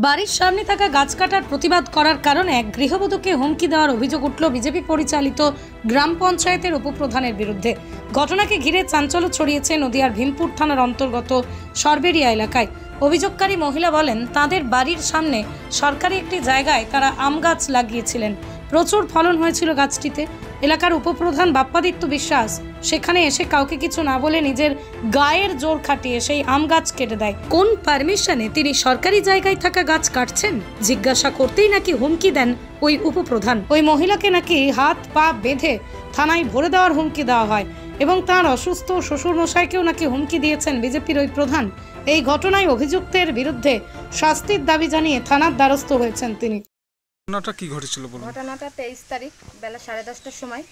বাড়ির সামনে থাকা গাছ কাটার প্রতিবাদ করার কারণে এক গৃহবধূকে হুমকি দেওয়ার অভিযোগ উঠল বিজেপি পরিচালিত গ্রাম পঞ্চায়েতের উপপ্রধানের বিরুদ্ধে। ঘটনাকে ঘিরে চাঞ্চল্য ছড়িয়েছে নদিয়ার ভীমপুর থানার অন্তর্গত সরবেরিয়া এলাকায়। অভিযোগকারী মহিলা বলেন, তাদের বাড়ির সামনে সরকারি একটি জায়গায় তারা আম গাছ লাগিয়েছিলেন। প্রচুর ফলন হয়েছিল গাছটিতে। এলাকার উপপ্রধান বাপ্পাদিত্য বিশ্বাস সেখানে এসে কাউকে কিছু না বলে নিজের গায়ের জোর খাটিয়ে সেই আম গাছ কেটে দেয়। কোন পারমিশনে তিনি সরকারি জায়গায় থাকা গাছ কাটছেন জিজ্ঞাসা করতেই নাকি হুমকি দেন ওই উপপ্রধান। ওই মহিলাকে নাকি হাত পা বেঁধে থানায় ভরে দেওয়ার হুমকি দেওয়া হয় এবং তার অসুস্থ শ্বশুরমশাইকেও নাকি হুমকি দিয়েছেন বিজেপির ওই প্রধান। এই ঘটনায় অভিযুক্তের বিরুদ্ধে শাস্তির দাবি জানিয়ে থানার দ্বারস্থ হয়েছেন তিনি। ঘটনাটা কি ঘটেছিল বলুন? ঘটনাটা 23 তারিখ বেলা 10:30টার সময়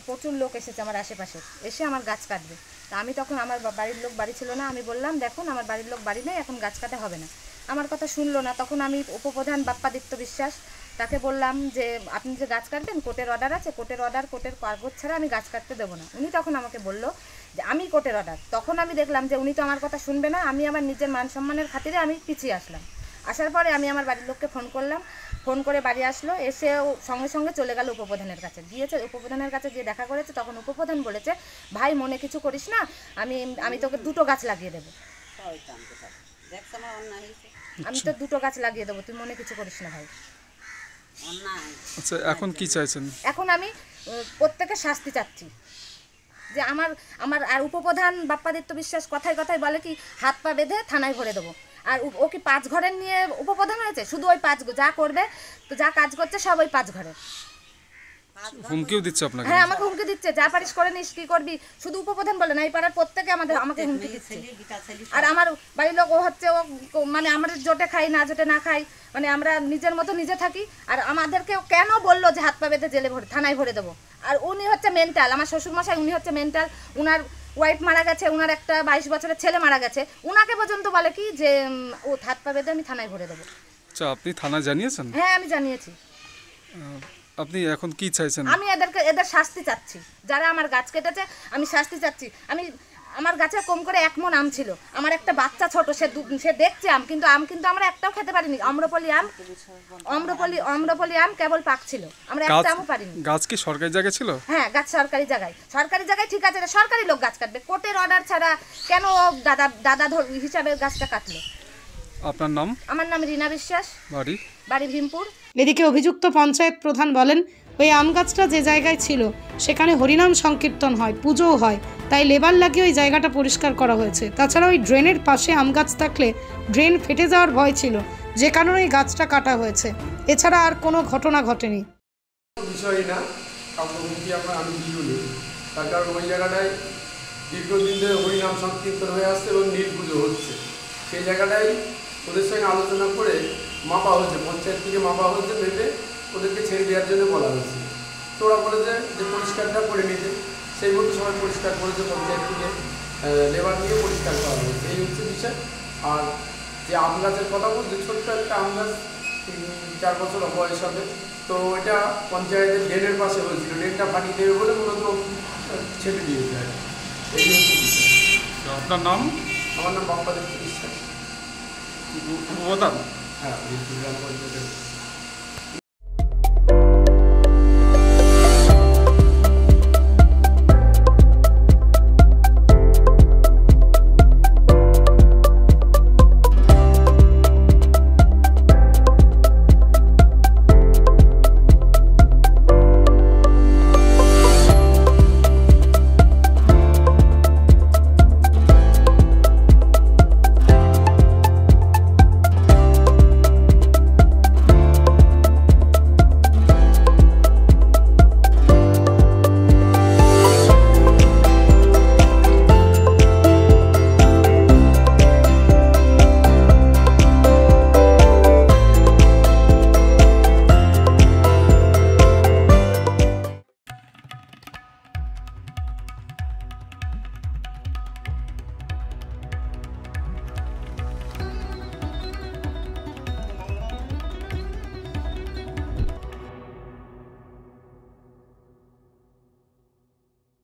প্রচুর লোক এসেছে আমার আশেপাশে, এসে আমার গাছ কাটবে। তা আমি তখন, আমার বাড়ির লোক বাড়ি ছিল না, আমি বললাম দেখুন আমার বাড়ির লোক বাড়ি নেই, এখন গাছ কাটা হবে না। আমার কথা শুনলো না। তখন আমি উপপ্রধান বাপ্পাদিত্য বিশ্বাস তাকে বললাম যে আপনি যে গাছ কাটবেন, কোর্টের অর্ডার আছে, কোর্টের কাগজ ছাড়া আমি গাছ কাটতে দেবো না। উনি তখন আমাকে বললো যে আমি কোর্টের অর্ডার। তখন আমি দেখলাম যে উনি তো আমার কথা শুনবে না। আমি আমার নিজের মান সম্মানের খাতিরে আমি পিছিয়ে আসলাম। আসার পরে আমি আমার বাড়ির লোককে ফোন করলাম, ফোন করে বাড়ি আসলো, এসে সঙ্গে সঙ্গে চলে গেল উপপ্রধানের কাছে। গিয়েছে উপপ্রধানের কাছে গিয়ে দেখা করেছে। তখন উপপ্রধান বলেছে, ভাই মনে কিছু করিস না, আমি তোকে 2টো গাছ লাগিয়ে দেবো। আমি তো 2টো গাছ লাগিয়ে দেবো, তুই মনে কিছু করিস না ভাই। আচ্ছা, এখন কি চাইছেন? এখন আমি প্রত্যেকের শাস্তি চাচ্ছি। যে আমার আর উপপ্রধান বাপ্পাদিত্য বিশ্বাস কথায় কথায় বলে কি হাত পা বেঁধে থানায় ভরে দেবো। আর ও কি 5 ঘরের নিয়ে উপপ্রধান হয়েছে? শুধু ওই 5 যা করবে, তো যা কাজ করছে সব ওই 5 ঘরে। হুমকিও দিচ্ছে আপনাকে? হ্যাঁ, আমাকে হুমকি দিচ্ছে, যা পারিস করে নিস, কি করবি। শুধু উপপ্রধান বলে না, এই পাড়ার প্রত্যেকে আমাকে হুমকি দিচ্ছে। আর আমার বাড়ির লোক ও মানে আমরা জোটে খাই না জোটে না খাই, মানে আমরা নিজের মতো নিজে থাকি। আর আমাদেরকে কেন বললো যে হাত পা বেঁধে থানায় ভরে দেবো। আর উনি হচ্ছে মেন্টাল, আমার শ্বশুরমশাই, উনি হচ্ছে মেন্টাল। উনার ওয়াইফ মারা গেছে, উনার একটা 22 বছরের ছেলে মারা গেছে। উনাকে পর্যন্ত বলে কি যে ও হাত পা বেঁধে আমি থানায় ভরে দেবো। আচ্ছা, আপনি থানায় জানিয়েছেন? হ্যাঁ, আমি জানিয়েছি। আপনি এখন কি চাইছেন? আমি এদের শাস্তি চাচ্ছি। যারা আমার গাছ কেটেছে আমি শাস্তি চাচ্ছি। আমার গাছে কম করে 1 মণ আম ছিল। আমার একটা বাচ্চা ছোট, সে দেখছে আম, কিন্তু আমরা একটাও খেতে পারিনি। অম্রপলি আম কেবল পাকছিল, আমরা একটা আমও পারিনি। গাছ কি সরকারি জায়গায় ছিল? হ্যাঁ, গাছ সরকারি জায়গায় ঠিক আছে, সরকারি লোক গাছ কাটবে, কোর্টের অর্ডার ছাড়া কেন দাদা হিসাবে গাছটা কাটলো? আপনার নাম? আমার নাম রীনা বিশ্বাস, বাড়ি ভীমপুর। এদিকে অভিযুক্ত পঞ্চায়েত প্রধান বলেন, ওই আম গাছটা যে জায়গায় ছিল সেখানে হরিনাম সংকীর্তন হয়, পুজোও হয়, তাই লেবার লাগিয়ে ওই জায়গাটা পরিষ্কার করা হয়েছে। তাছাড়া ওই ড্রেনের পাশে আম গাছ থাকলে ড্রেন ফেটে যাওয়ার ভয় ছিল, যে কারণে এই গাছটা কাটা হয়েছে। এছাড়া আর কোনো ঘটনা ঘটেনি। বিষয় না, আমি দিইনি, তার কারণ ওই জায়গাটায় দীর্ঘদিন ধরে হরিনাম সংকীর্তন হয়ে আসছে এবং নীল পুজো হচ্ছে। সেই জায়গাটায় ওদের সঙ্গে আলোচনা করে মাপা হয়েছে, পঞ্চায়েত থেকে মাপা হয়েছে, মেপে ওদেরকে ছেড়ে দেওয়ার জন্য বলা হয়েছে। তো ওরা বলেছে যে পরিষ্কারটা করে নিতে, সেই মতো সবাই পরিষ্কার করেছে। পঞ্চায়েত থেকে লেবার নিয়ে পরিষ্কার করা হয়েছে, এই হচ্ছে বিষয়। আর যে আম গাছের কথা বলছে, ছোট্ট একটা আম গাছ, 4 বছর বয়স হবে। তো এটা পঞ্চায়েতের ড্রেনের পাশে হয়েছিল, ড্রেনটা ফাটিয়ে দেবে বলে মূলত ছেড়ে দিয়েছে। এই হচ্ছে বিষয়। আপনার নাম? আমার নাম বাপ্পাদিত্য বিশ্বাস। প্রধান? হ্যাঁ, গ্রাম পঞ্চায়েতের